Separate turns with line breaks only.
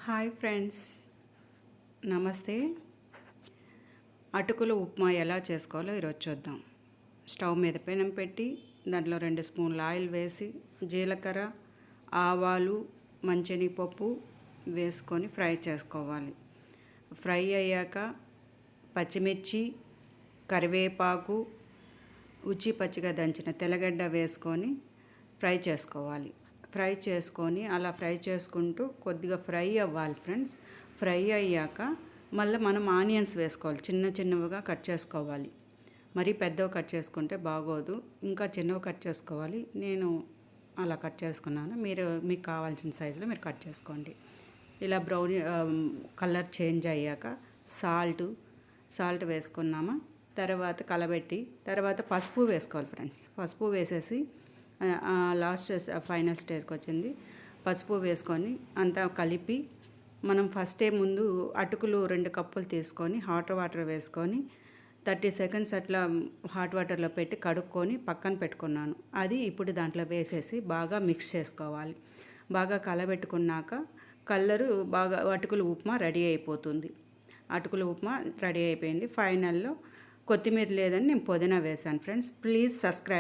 Hi friends, నమస్తే. అటుకుల ఉప్మా ఎలా చేసుకోవాలో ఈరోజు చూద్దాం. స్టవ్ మీద పెనం పెట్టి దాంట్లో 2 స్పూన్ల ఆయిల్ వేసి జీలకర్ర, ఆవాలు, మంచెనగపప్పు వేసుకొని ఫ్రై చేసుకోవాలి. ఫ్రై అయ్యాక పచ్చిమిర్చి, కరివేపాకు, ఉచి పచ్చిగా దంచిన తెల్లగడ్డ వేసుకొని ఫ్రై చేసుకోవాలి. ఫ్రై చేసుకొని అలా ఫ్రై చేసుకుంటూ కొద్దిగా ఫ్రై అవ్వాలి ఫ్రెండ్స్. ఫ్రై అయ్యాక మళ్ళీ మనం ఆనియన్స్ వేసుకోవాలి. చిన్న చిన్నవిగా కట్ చేసుకోవాలి. మరీ పెద్దవి కట్ చేసుకుంటే బాగోదు, ఇంకా చిన్నవి కట్ చేసుకోవాలి. నేను అలా కట్ చేసుకున్నాను. మీకు కావాల్సిన సైజులో మీరు కట్ చేసుకోండి. ఇలా బ్రౌన్ కలర్ చేంజ్ అయ్యాక సాల్ట్ వేసుకున్నామా, తర్వాత కలబెట్టి తర్వాత పసుపు వేసుకోవాలి ఫ్రెండ్స్. పసుపు వేసేసి లాస్ట్ ఫైనల్ స్టేజ్కి వచ్చింది. పసుపు వేసుకొని అంతా కలిపి మనం ముందు అటుకులు 2 కప్పులు తీసుకొని హాట్ వాటర్ వేసుకొని 30 సెకండ్స్ అట్లా హాట్ వాటర్లో పెట్టి కడుక్కొని పక్కన పెట్టుకున్నాను. అది ఇప్పుడు దాంట్లో వేసేసి బాగా మిక్స్ చేసుకోవాలి. బాగా కలబెట్టుకున్నాక బాగా అటుకుల ఉప్మా రెడీ అయిపోతుంది. అటుకుల ఉప్మా రెడీ అయిపోయింది. ఫైనల్లో కొత్తిమీర లేదని నేను పుదీనా వేశాను ఫ్రెండ్స్. Please subscribe.